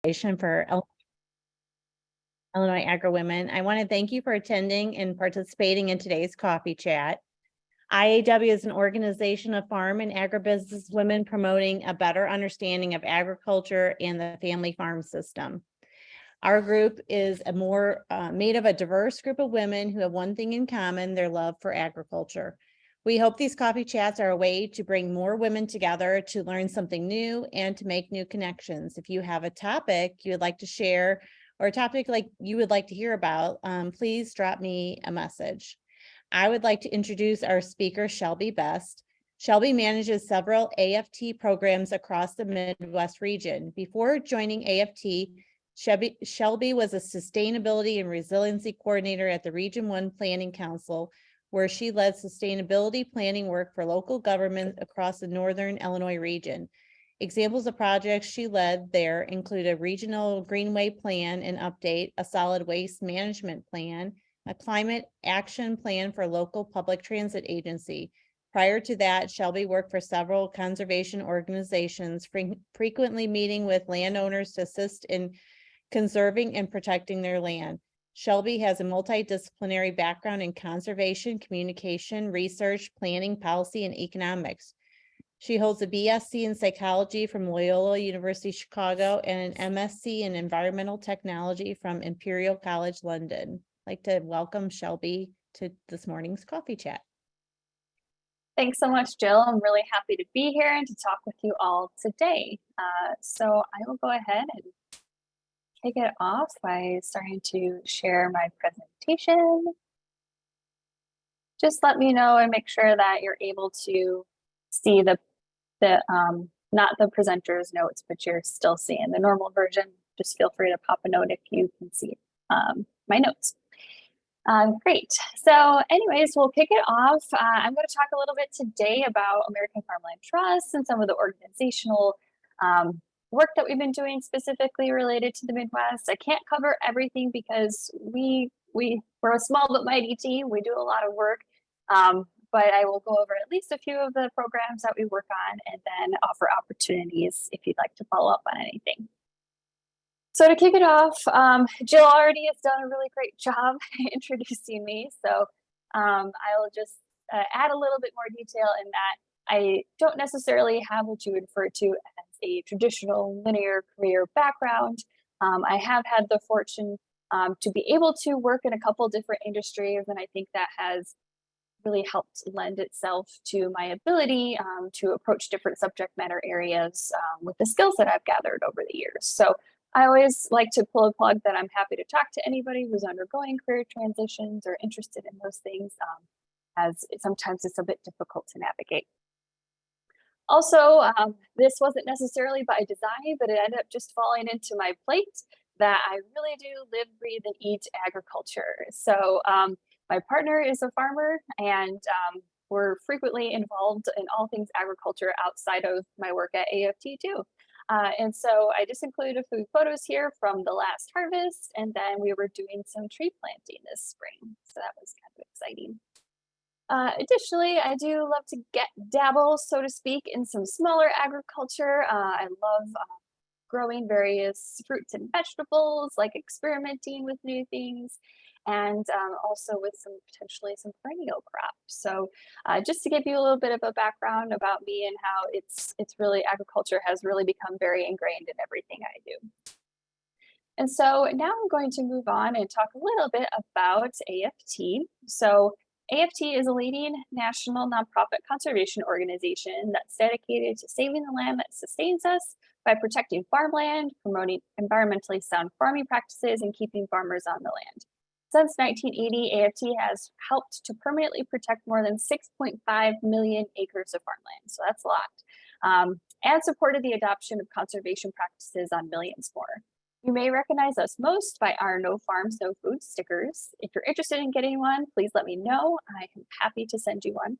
for Illinois Agri-Women. I want to thank you for attending and participating in today's coffee chat. IAW is an organization of farm and agribusiness women promoting a better understanding of agriculture and the family farm system. Our group is made of a diverse group of women who have one thing in common: their love for agriculture. We hope these coffee chats are a way to bring more women together to learn something new and to make new connections. If you have a topic you would like to share or a topic like you would like to hear about, please drop me a message. I would like to introduce our speaker, Shelby Best. Shelby manages several AFT programs across the Midwest region. Before joining AFT, Shelby was a sustainability and resiliency coordinator at the Region 1 Planning Council, where she led sustainability planning work for local government across the northern Illinois region. Examples of projects she led there include a regional greenway plan and update, a solid waste management plan, a climate action plan for local public transit agency. Prior to that, Shelby worked for several conservation organizations, frequently meeting with landowners to assist in conserving and protecting their land. Shelby has a multidisciplinary background in conservation, communication, research, planning, policy, and economics. She holds a BSc in psychology from Loyola University, Chicago, and an MSc in environmental technology from Imperial College, London. I'd like to welcome Shelby to this morning's coffee chat. Thanks so much, Jill. I'm really happy to be here and to talk with you all today. So I will go ahead and kick it off by starting to share my presentation. Just let me know and make sure that you're able to see the not the presenter's notes, but you're still seeing the normal version. Just feel free to pop a note if you can see my notes. Great. So anyways, we'll kick it off. I'm going to talk a little bit today about American Farmland Trust and some of the organizational work that we've been doing specifically related to the Midwest. I can't cover everything because we're a small but mighty team. We do a lot of work, but I will go over at least a few of the programs that we work on and then offer opportunities if you'd like to follow up on anything. So to kick it off, Jill already has done a really great job introducing me. So I'll just add a little bit more detail in that I don't necessarily have what you would refer to as a traditional linear career background. I have had the fortune to be able to work in a couple different industries, and I think that has really helped lend itself to my ability to approach different subject matter areas with the skills that I've gathered over the years. So I always like to pull a plug that I'm happy to talk to anybody who's undergoing career transitions or interested in those things, as sometimes it's a bit difficult to navigate. Also, this wasn't necessarily by design, but it ended up just falling into my plate that I really do live, breathe, and eat agriculture. So my partner is a farmer, and we're frequently involved in all things agriculture outside of my work at AFT too. And so I just included a few photos here from the last harvest, and then we were doing some tree planting this spring. So that was kind of exciting. Additionally, I do love to dabble, so to speak, in some smaller agriculture. I love growing various fruits and vegetables, like experimenting with new things, and also with potentially some perennial crops. So just to give you a little bit of a background about me and how it's really, agriculture has really become very ingrained in everything I do. And so now I'm going to move on and talk a little bit about AFT. So AFT is a leading national nonprofit conservation organization that's dedicated to saving the land that sustains us by protecting farmland, promoting environmentally sound farming practices, and keeping farmers on the land. Since 1980, AFT has helped to permanently protect more than 6.5 million acres of farmland, so that's a lot, and supported the adoption of conservation practices on millions more. You may recognize us most by our No Farms, No Food stickers. If you're interested in getting one, please let me know. I am happy to send you one.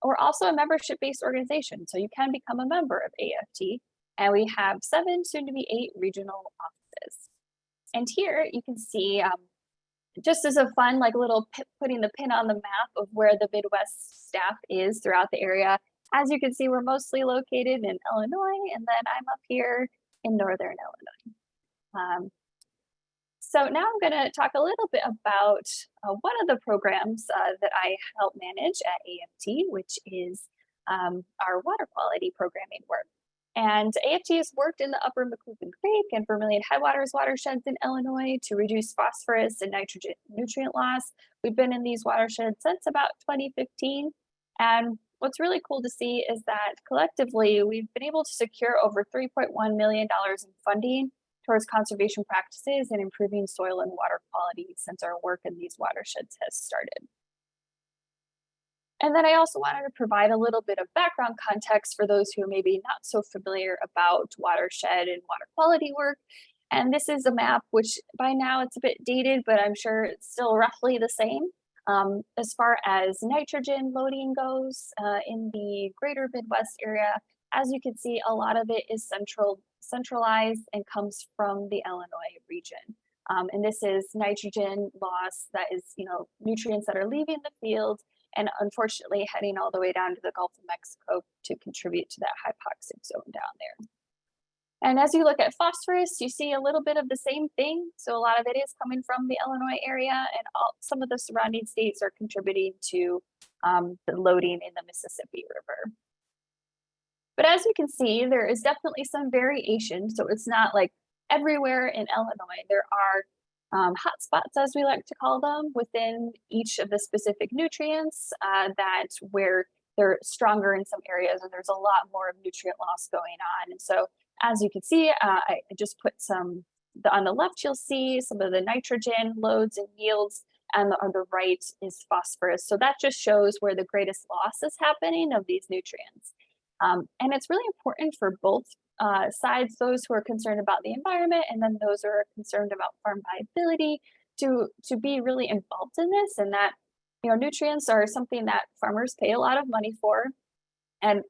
We're also a membership-based organization, so you can become a member of AFT, and we have 7, soon to be 8 regional offices. And here you can see, just as a fun, little putting the pin on the map of where the Midwest staff is throughout the area. As you can see, we're mostly located in Illinois, and then I'm up here in Northern Illinois. So now I'm going to talk a little bit about one of the programs that I help manage at AFT, which is our water quality programming work. And AFT has worked in the Upper McCoupin Creek and Vermilion Headwaters watersheds in Illinois to reduce phosphorus and nitrogen nutrient loss. We've been in these watersheds since about 2015. And what's really cool to see is that collectively, we've been able to secure over $3.1 million in funding towards conservation practices and improving soil and water quality since our work in these watersheds has started. And then I also wanted to provide a little bit of background context for those who are maybe not so familiar about watershed and water quality work. And this is a map which by now it's a bit dated, but I'm sure it's still roughly the same. As far as nitrogen loading goes in the greater Midwest area, as you can see, a lot of it is centralized and comes from the Illinois region. And this is nitrogen loss that is, nutrients that are leaving the field and unfortunately heading all the way down to the Gulf of Mexico to contribute to that hypoxic zone down there. And as you look at phosphorus, you see a little bit of the same thing. So a lot of it is coming from the Illinois area, and some of the surrounding states are contributing to the loading in the Mississippi River. But as you can see, there is definitely some variation. So it's not like everywhere in Illinois. There are hotspots, as we like to call them, within each of the specific nutrients that where they're stronger in some areas, and there's a lot more of nutrient loss going on. And so, as you can see, I just put on the left, you'll see some of the nitrogen loads and yields, and on the right is phosphorus. So that just shows where the greatest loss is happening of these nutrients. And it's really important for both sides, those who are concerned about the environment and then those who are concerned about farm viability, to be really involved in this. And that nutrients are something that farmers pay a lot of money for, and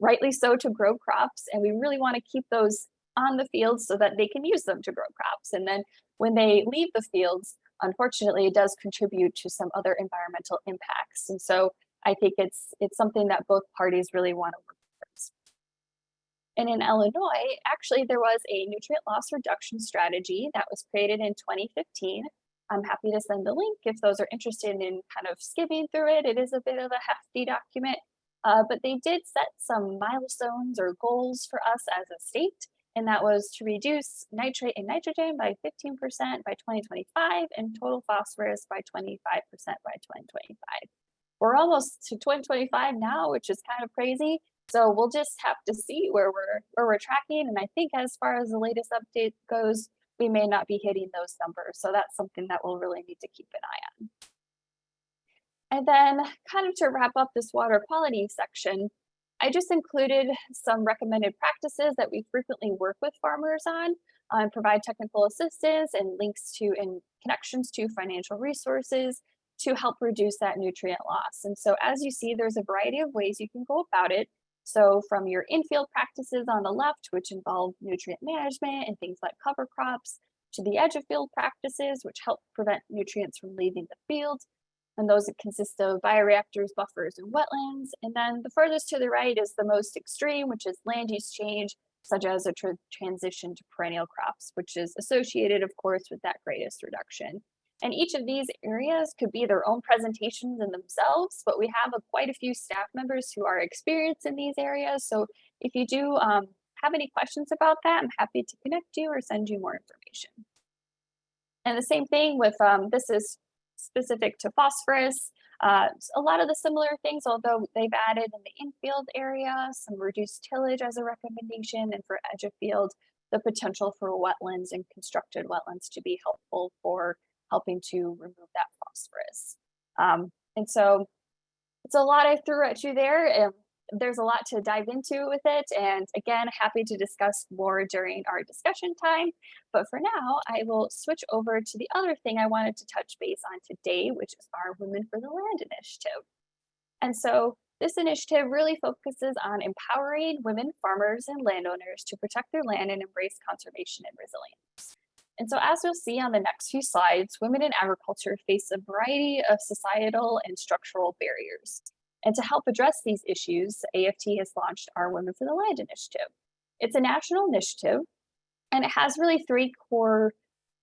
rightly so, to grow crops. And we really want to keep those on the fields so that they can use them to grow crops. And then when they leave the fields, unfortunately, it does contribute to some other environmental impacts. And so I think it's something that both parties really want to work towards. And in Illinois, actually, there was a nutrient loss reduction strategy that was created in 2015. I'm happy to send the link if those are interested in kind of skimming through it. It is a bit of a hefty document, but they did set some milestones or goals for us as a state, and that was to reduce nitrate and nitrogen by 15% by 2025 and total phosphorus by 25% by 2025. We're almost to 2025 now, which is kind of crazy. So we'll just have to see where we're tracking. And I think as far as the latest update goes, we may not be hitting those numbers. So that's something that we'll really need to keep an eye on. And then kind of to wrap up this water quality section, I just included some recommended practices that we frequently work with farmers on, and provide technical assistance and links to and connections to financial resources to help reduce that nutrient loss. And so as you see, there's a variety of ways you can go about it. So from your infield practices on the left, which involve nutrient management and things like cover crops, to the edge of field practices, which help prevent nutrients from leaving the field. And those consist of bioreactors, buffers, and wetlands. And then the furthest to the right is the most extreme, which is land use change, such as a transition to perennial crops, which is associated, of course, with that greatest reduction. And each of these areas could be their own presentations in themselves, but we have quite a few staff members who are experienced in these areas. So if you do have any questions about that, I'm happy to connect you or send you more information. And the same thing with, this is specific to phosphorus. A lot of the similar things, although they've added in the infield area, some reduced tillage as a recommendation, and for edge of field, the potential for wetlands and constructed wetlands to be helpful for helping to remove that phosphorus. And so it's a lot I threw at you there. There's a lot to dive into with it. And again, happy to discuss more during our discussion time. But for now, I will switch over to the other thing I wanted to touch base on today, which is our Women for the Land initiative. And so this initiative really focuses on empowering women farmers and landowners to protect their land and embrace conservation and resilience. And so as you'll see on the next few slides, women in agriculture face a variety of societal and structural barriers. And to help address these issues, AFT has launched our Women for the Land initiative. It's a national initiative And it has really three core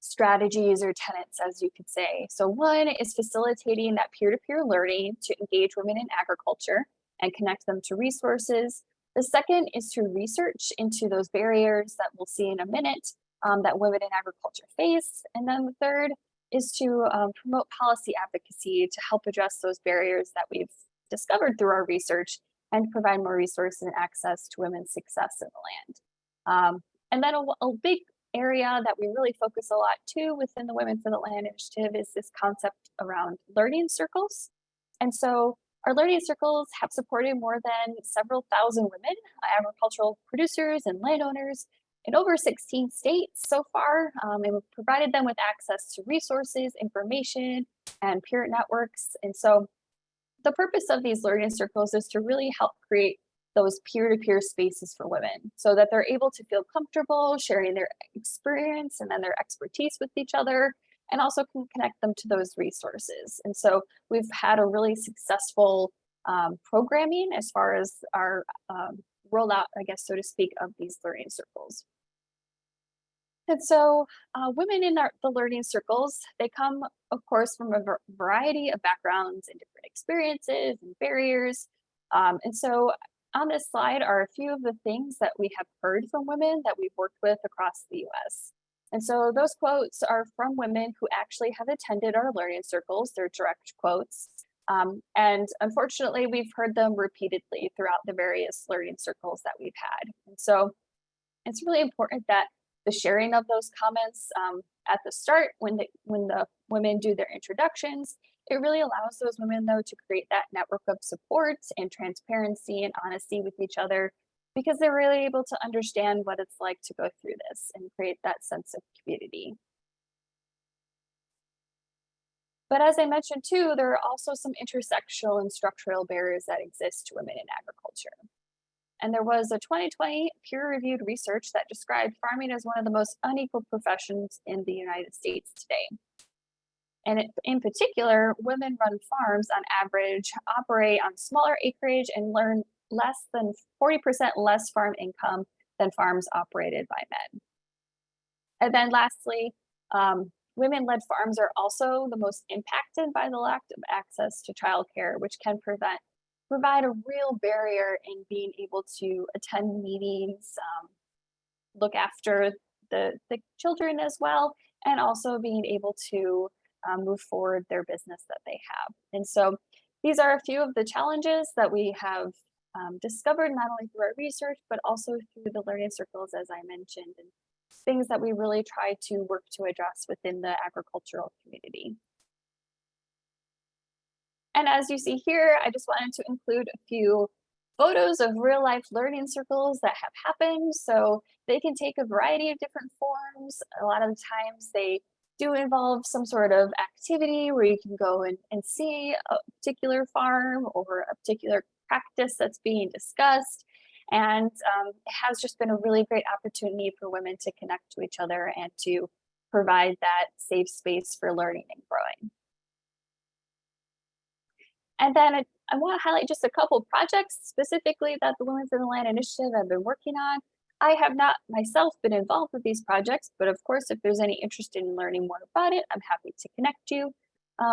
strategies or tenets, as you could say. So one is facilitating that peer-to-peer learning to engage women in agriculture and connect them to resources. The second is to research into those barriers that we'll see in a minute that women in agriculture face. And then the third is to promote policy advocacy to help address those barriers that we've discovered through our research and provide more resources and access to women's success in the land. And then a big area that we really focus a lot too within the Women for the Land initiative is this concept around learning circles. And so our learning circles have supported more than several thousand women, agricultural producers and landowners in over 16 states so far, and we've provided them with access to resources, information, and peer networks. And so the purpose of these learning circles is to really help create those peer-to-peer spaces for women so that they're able to feel comfortable sharing their experience and then their expertise with each other, and also can connect them to those resources. And so we've had a really successful programming as far as our rollout, I guess, so to speak, of these learning circles. And so women in the learning circles, they come, of course, from a variety of backgrounds and different experiences and barriers. And so on this slide are a few of the things that we have heard from women that we've worked with across the US. And so those quotes are from women who actually have attended our learning circles. They're direct quotes. And unfortunately, we've heard them repeatedly throughout the various learning circles that we've had. And so it's really important that the sharing of those comments at the start when the women do their introductions, it really allows those women though to create that network of support and transparency and honesty with each other, because they're really able to understand what it's like to go through this and create that sense of community. But as I mentioned too, there are also some intersectional and structural barriers that exist to women in agriculture. And there was a 2020 peer-reviewed research that described farming as one of the most unequal professions in the United States today. And in particular, women-run farms on average operate on smaller acreage and earn less than 40% less farm income than farms operated by men. And then lastly, women-led farms are also the most impacted by the lack of access to childcare, which can provide a real barrier in being able to attend meetings, look after the children as well, and also being able to move forward their business that they have. And so these are a few of the challenges that we have discovered not only through our research, but also through the learning circles, as I mentioned, and things that we really try to work to address within the agricultural community. And as you see here, I just wanted to include a few photos of real life learning circles that have happened. So they can take a variety of different forms. A lot of the times they do involve some sort of activity where you can go and see a particular farm or a particular practice that's being discussed. And it has just been a really great opportunity for women to connect to each other and to provide that safe space for learning and growing. And then I want to highlight just a couple of projects specifically that the Women for the Land initiative have been working on. I have not myself been involved with these projects, but of course, if there's any interest in learning more about it, I'm happy to connect you.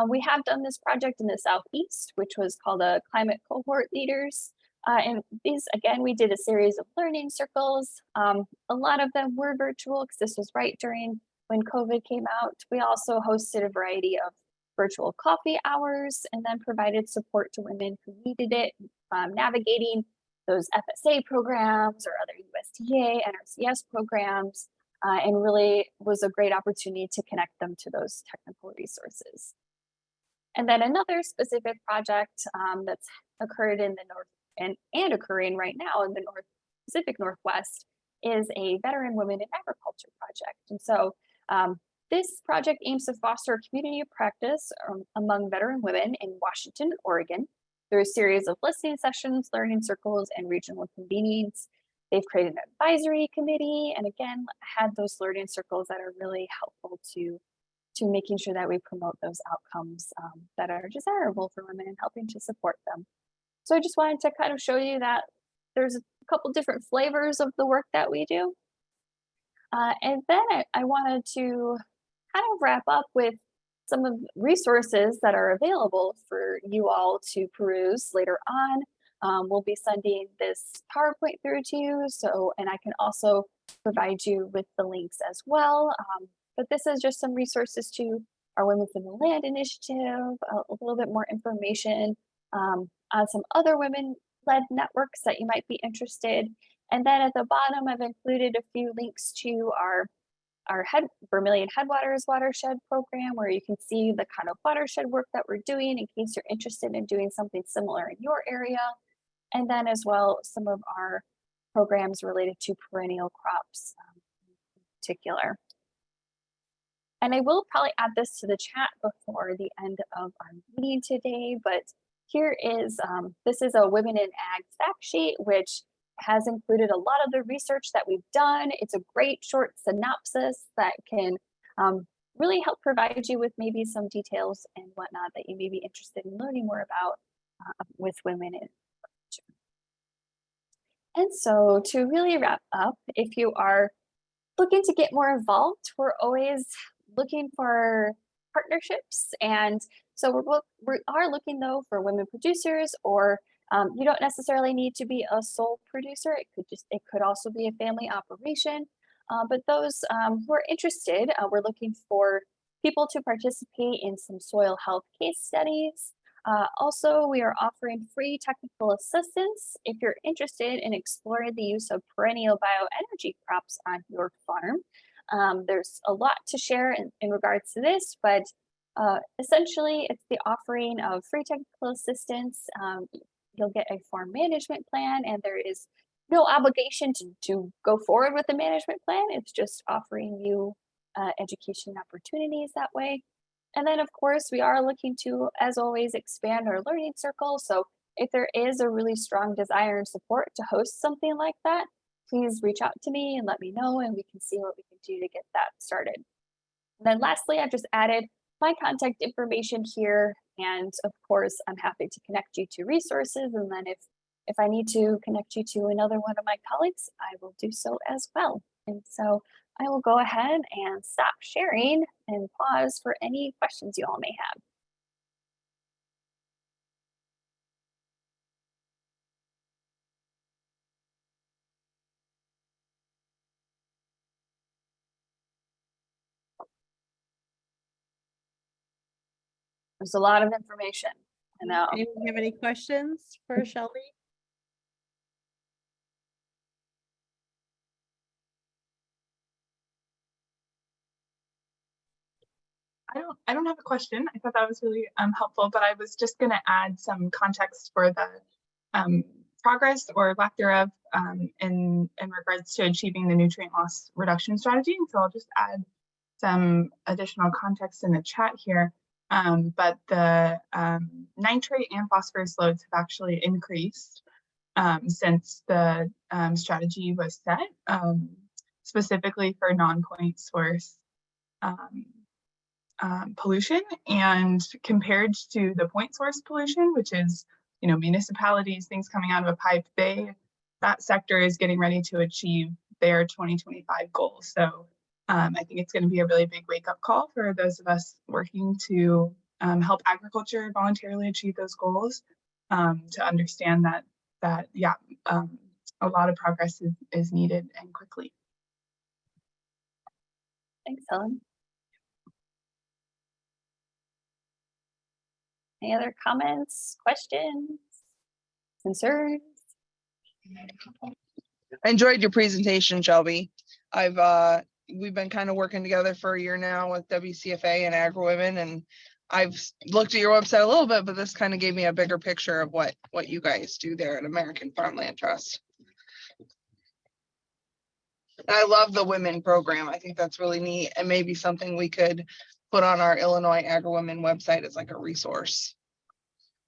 We have done this project in the Southeast, which was called a Climate Cohort Leaders. And these, again, we did a series of learning circles. A lot of them were virtual because this was right during when COVID came out. We also hosted a variety of virtual coffee hours and then provided support to women who needed it, navigating those FSA programs or other USDA, NRCS programs, and really was a great opportunity to connect them to those technical resources. And then another specific project that's occurred in the North and occurring right now in the Pacific Northwest is a Veteran Women in Agriculture project. And so this project aims to foster a community of practice among veteran women in Washington and Oregon through a series of listening sessions, learning circles, and regional convenings. They've created an advisory committee and again, had those learning circles that are really helpful to making sure that we promote those outcomes that are desirable for women and helping to support them. So I just wanted to kind of show you that there's a couple different flavors of the work that we do. And then I wanted to kind of wrap up with some of the resources that are available for you all to peruse later on. We'll be sending this PowerPoint through to you, and I can also provide you with the links as well. But this is just some resources to our Women in the Land initiative, a little bit more information on some other women-led networks that you might be interested. And then at the bottom, I've included a few links to our Vermilion Headwaters watershed program, where you can see the kind of watershed work that we're doing in case you're interested in doing something similar in your area. And then as well, some of our programs related to perennial crops in particular. And I will probably add this to the chat before the end of our meeting today, but here is, this is a Women in Ag fact sheet, which has included a lot of the research that we've done. It's a great short synopsis that can really help provide you with maybe some details and whatnot that you may be interested in learning more about with women in agriculture. And so to really wrap up, if you are looking to get more involved, we're always looking for partnerships. And so we are looking though for women producers, or you don't necessarily need to be a sole producer. It could also be a family operation. But those who are interested, we're looking for people to participate in some soil health case studies. Also, we are offering free technical assistance if you're interested in exploring the use of perennial bioenergy crops on your farm. There's a lot to share in regards to this, but essentially it's the offering of free technical assistance. You'll get a farm management plan, and there is no obligation to go forward with the management plan. It's just offering you education opportunities that way. And then of course, we are looking to, as always, expand our learning circle. So if there is a really strong desire and support to host something like that, please reach out to me and let me know, and we can see what we can do to get that started. And then lastly, I've just added my contact information here. And of course, I'm happy to connect you to resources. And then if I need to connect you to another one of my colleagues, I will do so as well. And so I will go ahead and stop sharing and pause for any questions you all may have. There's a lot of information. I know. Anyone have any questions for Shelby? I don't have a question. I thought that was really helpful, but I was just going to add some context for the progress or lack thereof in regards to achieving the nutrient loss reduction strategy. And so I'll just add some additional context in the chat here. But the nitrate and phosphorus loads have actually increased since the strategy was set, specifically for non-point source pollution, and compared to the point source pollution, which is, you know, municipalities, things coming out of a pipe, that sector is getting ready to achieve their 2025 goals. So I think it's going to be a really big wake-up call for those of us working to help agriculture voluntarily achieve those goals, to understand that a lot of progress is needed, and quickly. Thanks, Helen. Any other comments, questions, concerns? I enjoyed your presentation, Shelby. We've been kind of working together for a year now with WCFA and Agri-Women, and I've looked at your website a little bit, but this kind of gave me a bigger picture of what you guys do there at American Farmland Trust. And I love the women program. I think that's really neat, and maybe something we could put on our Illinois Agri-Women website as like a resource.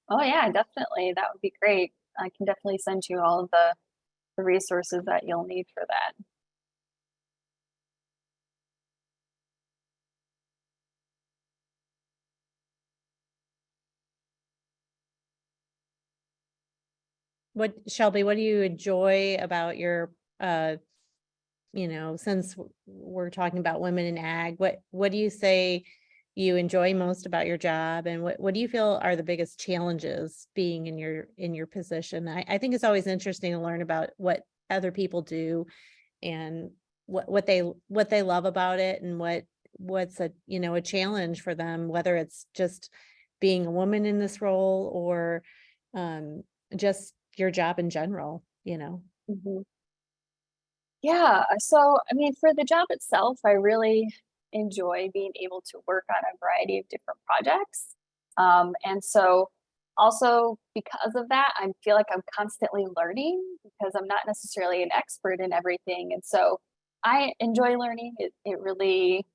Oh yeah, definitely. That would be great. I can definitely send you all of the resources that you'll need for that. Shelby, what do you enjoy about your since we're talking about women in ag, what do you say you enjoy most about your job, and what do you feel are the biggest challenges being in your position? I think it's always interesting to learn about what other people do and what they love about it, and what's a challenge for them, whether it's just being a woman in this role or just your job in general. Mhm. Yeah, so I mean, for the job itself, I really enjoy being able to work on a variety of different projects. And so also because of that, I feel like I'm constantly learning because I'm not necessarily an expert in everything. And so I enjoy learning. It really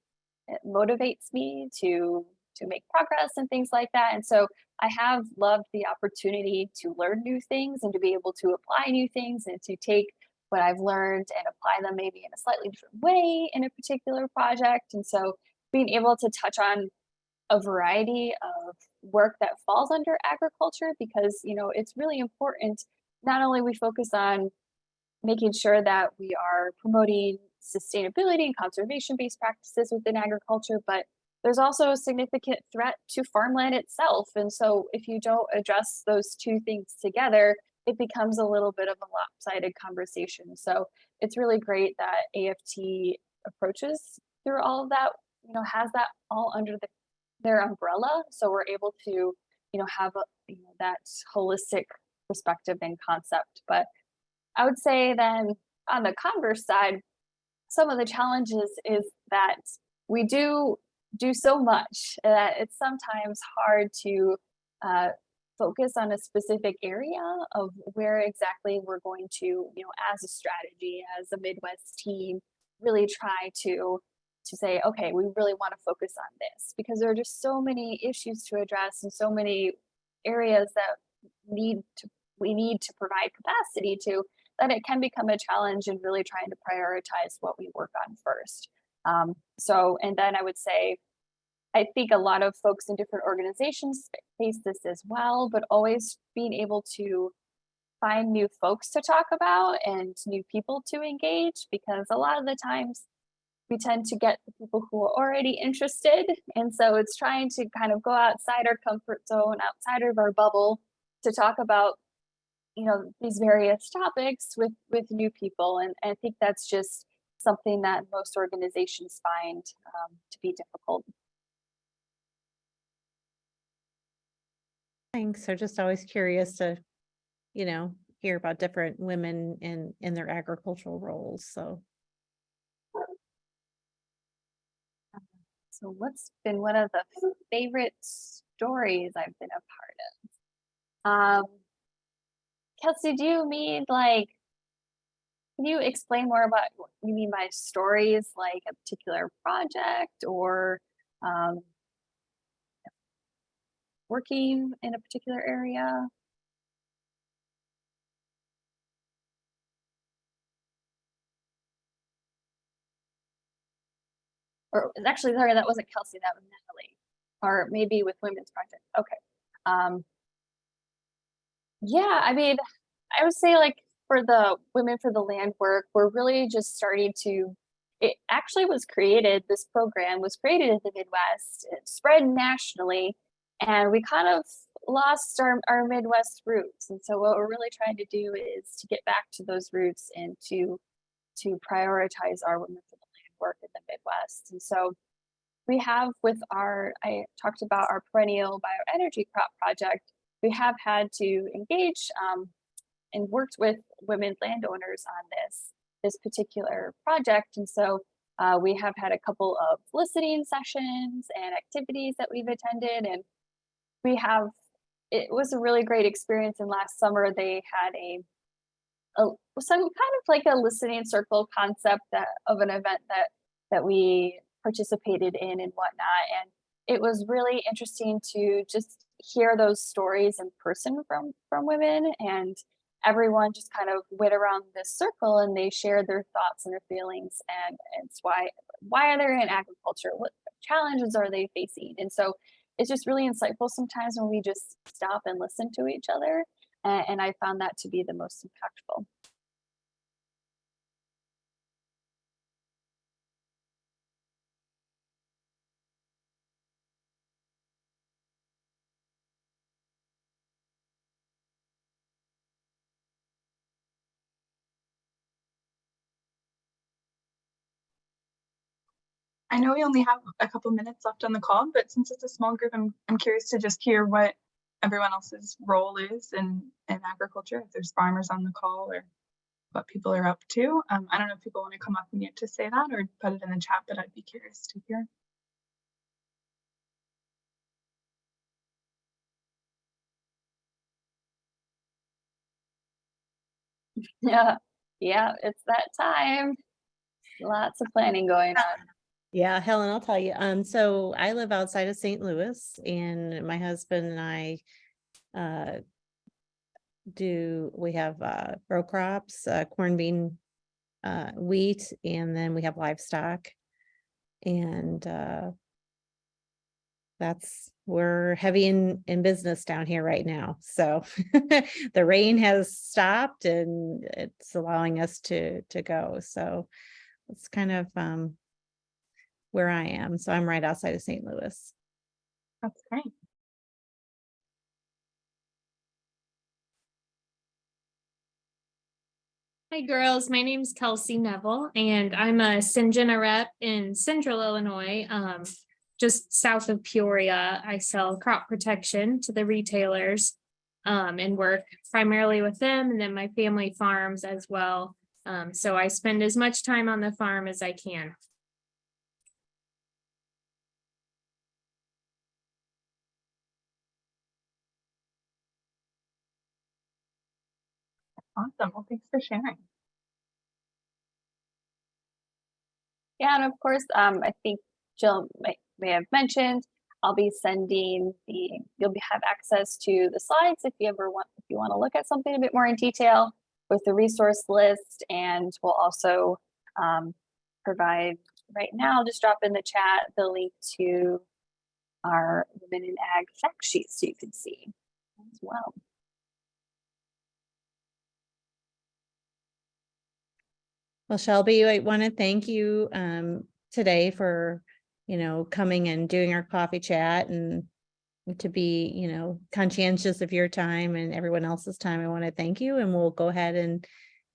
it motivates me to make progress and things like that. And so I have loved the opportunity to learn new things and to be able to apply new things and to take what I've learned and apply them maybe in a slightly different way in a particular project. And so being able to touch on a variety of work that falls under agriculture, because it's really important not only we focus on making sure that we are promoting sustainability and conservation based practices within agriculture, but there's also a significant threat to farmland itself. And so if you don't address those two things together, it becomes a little bit of a lopsided conversation. So it's really great that AFT approaches through all of that, has that all under their umbrella. So we're able to, have that holistic perspective and concept. But I would say then on the converse side, some of the challenges is that we do so much that it's sometimes hard to uh, focus on a specific area of where exactly we're going to, as a strategy, as a Midwest team, really try to say, okay, we really want to focus on this, because there are just so many issues to address and so many areas that we need to provide capacity to, that it can become a challenge in really trying to prioritize what we work on first. And then I would say, I think a lot of folks in different organizations face this as well, but always being able to find new folks to talk about and new people to engage, because a lot of the times we tend to get the people who are already interested. And so it's trying to kind of go outside our comfort zone, outside of our bubble, to talk about these various topics with new people. And I think that's just something that most organizations find to be difficult. Thanks. So just always curious to, hear about different women in their agricultural roles. So What's been one of the favorite stories I've been a part of? Kelsey, do you mean can you explain more about what you mean by stories, like a particular project or um, working in a particular area? Or actually, sorry, that wasn't Kelsey, that was Natalie. Or maybe with Women's Project. Okay. Yeah, I mean, I would say for the Women for the Land work, we're really just starting to, it actually was created, this program was created in the Midwest, it spread nationally, and we kind of lost our Midwest roots. And so what we're really trying to do is to get back to those roots and to prioritize our Women for the Land work in the Midwest. And so we have I talked about our perennial bioenergy crop project. We have had to engage and worked with women landowners on this particular project. And so we have had a couple of listening sessions and activities that we've attended, and it was a really great experience. And last summer they had some kind of like a listening circle concept of an event that we participated in and whatnot. And it was really interesting to just hear those stories in person from women, and everyone just kind of went around this circle and they shared their thoughts and their feelings, and it's why are they in agriculture, what challenges are they facing. And so it's just really insightful sometimes when we just stop and listen to each other, and I found that to be the most impactful. I know we only have a couple minutes left on the call, but since it's a small group, I'm curious to just hear what everyone else's role is in agriculture, if there's farmers on the call or what people are up to. I don't know if people want to come up and to say that or put it in the chat, but I'd be curious to hear. Yeah, yeah, it's that time. Lots of planning going on. Yeah, Helen, I'll tell you. So I live outside of St. Louis, and my husband and I we have row crops, corn, bean, wheat, and then we have livestock. And we're heavy in business down here right now. So the rain has stopped and it's allowing us to go. So it's kind of where I am. So I'm right outside of St. Louis. That's great. Hi girls, my name's Kelsey Neville and I'm a Syngenta rep in Central Illinois, just south of Peoria. I sell crop protection to the retailers and work primarily with them and then my family farms as well. So I spend as much time on the farm as I can. Awesome. Well, thanks for sharing. Yeah, and of course, I think Jill may have mentioned, I'll be sending you'll have access to the slides if you want to look at something a bit more in detail with the resource list, and we'll also provide right now, just drop in the chat the link to our Women in Ag fact sheet so you can see as well. Well, Shelby, I want to thank you today for, coming and doing our coffee chat and to be, conscientious of your time and everyone else's time. I want to thank you, and we'll go ahead and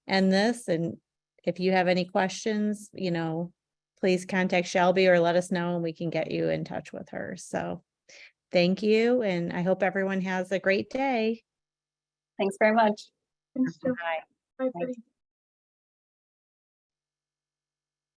end this. And if you have any questions, please contact Shelby or let us know and we can get you in touch with her. So thank you. And I hope everyone has a great day. Thanks very much. Thanks, Jill. Bye. Bye, everybody.